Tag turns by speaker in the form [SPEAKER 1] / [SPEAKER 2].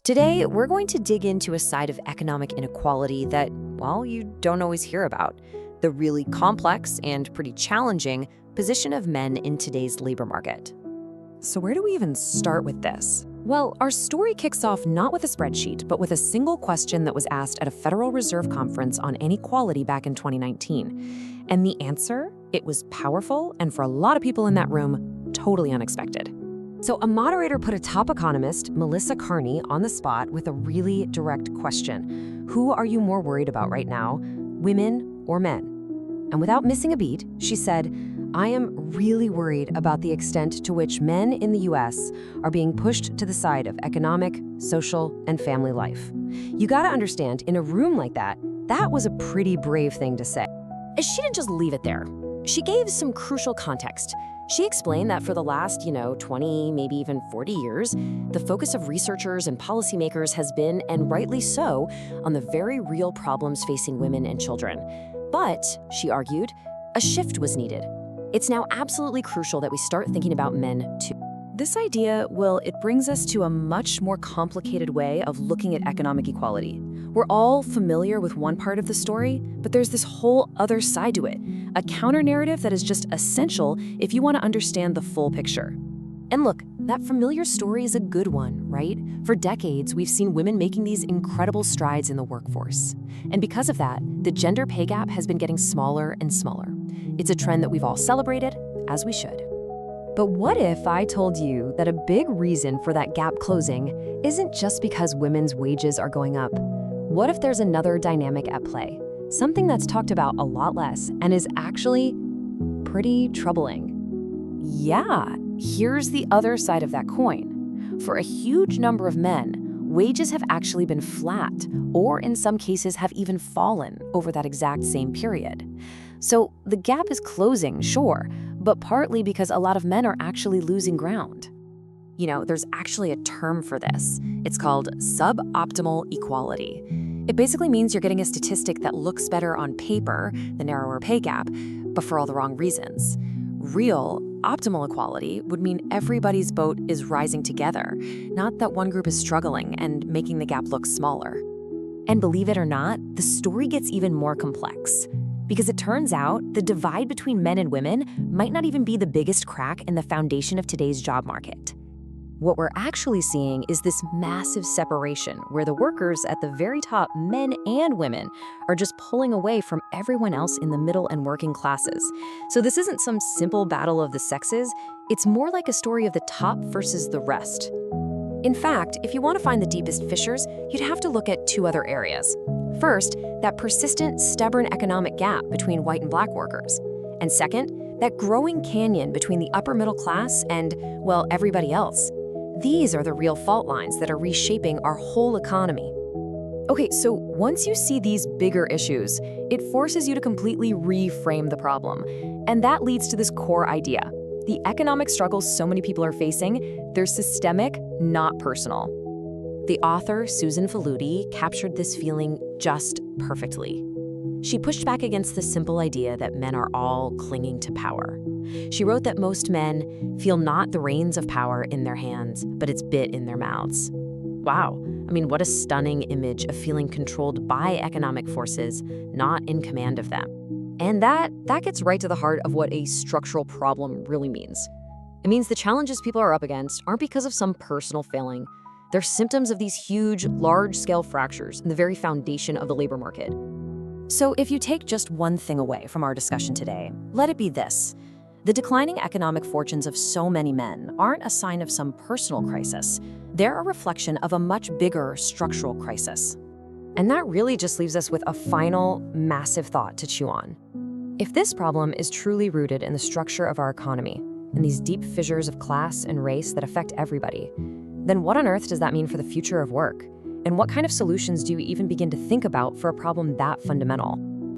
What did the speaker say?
[SPEAKER 1] Today, we're going to dig into a side of economic inequality that, well, you don't always hear about: the really complex and pretty challenging position of men in today's labor market.
[SPEAKER 2] So where do we even start with this? Well, our story kicks off not with a spreadsheet, but with a single question that was asked at a Federal Reserve conference on inequality back in 2019. And the answer? It was powerful, and for a lot of people in that room, totally unexpected. So a moderator put a top economist, Melissa Carney, on the spot with a really direct question. Who are you more worried about right now, women or men? And without missing a beat, she said, I am really worried about the extent to which men in the US are being pushed to the side of economic, social, and family life. You gotta understand, in a room like that, that was a pretty brave thing to say.
[SPEAKER 1] And she didn't just leave it there. She gave some crucial context. She explained that for the last, 20, maybe even 40 years, the focus of researchers and policymakers has been, and rightly so, on the very real problems facing women and children. But, she argued, a shift was needed. It's now absolutely crucial that we start thinking about men too.
[SPEAKER 3] This idea, well, it brings us to a much more complicated way of looking at economic equality. We're all familiar with one part of the story, but there's this whole other side to it, a counter-narrative that is just essential if you want to understand the full picture.
[SPEAKER 1] And look, that familiar story is a good one, right? For decades, we've seen women making these incredible strides in the workforce. And because of that, the gender pay gap has been getting smaller and smaller. It's a trend that we've all celebrated, as we should.
[SPEAKER 2] But what if I told you that a big reason for that gap closing isn't just because women's wages are going up? What if there's another dynamic at play? Something that's talked about a lot less and is actually pretty troubling.
[SPEAKER 3] Yeah, here's the other side of that coin. For a huge number of men, wages have actually been flat, or in some cases have even fallen over that exact same period. So the gap is closing, sure, but partly because a lot of men are actually losing ground.
[SPEAKER 1] There's actually a term for this. It's called suboptimal equality. It basically means you're getting a statistic that looks better on paper, the narrower pay gap, but for all the wrong reasons. Real, optimal equality would mean everybody's boat is rising together, not that one group is struggling and making the gap look smaller. And believe it or not, the story gets even more complex. Because it turns out the divide between men and women might not even be the biggest crack in the foundation of today's job market. What we're actually seeing is this massive separation where the workers at the very top, men and women, are just pulling away from everyone else in the middle and working classes. So this isn't some simple battle of the sexes, it's more like a story of the top versus the rest. In fact, if you want to find the deepest fissures, you'd have to look at two other areas. First, that persistent, stubborn economic gap between white and black workers. And second, that growing canyon between the upper middle class and, well, everybody else. These are the real fault lines that are reshaping our whole economy.
[SPEAKER 3] Okay, so once you see these bigger issues, it forces you to completely reframe the problem. And that leads to this core idea. The economic struggles so many people are facing, they're systemic, not personal.
[SPEAKER 1] The author, Susan Faludi, captured this feeling just perfectly. She pushed back against the simple idea that men are all clinging to power. She wrote that most men feel not the reins of power in their hands, but its bit in their mouths. Wow, what a stunning image of feeling controlled by economic forces, not in command of them.
[SPEAKER 2] And that gets right to the heart of what a structural problem really means. It means the challenges people are up against aren't because of some personal failing. They're symptoms of these huge, large-scale fractures in the very foundation of the labor market.
[SPEAKER 1] So if you take just one thing away from our discussion today, let it be this. The declining economic fortunes of so many men aren't a sign of some personal crisis. They're a reflection of a much bigger structural crisis.
[SPEAKER 2] And that really just leaves us with a final, massive thought to chew on. If this problem is truly rooted in the structure of our economy, and these deep fissures of class and race that affect everybody, then what on earth does that mean for the future of work? And what kind of solutions do you even begin to think about for a problem that fundamental?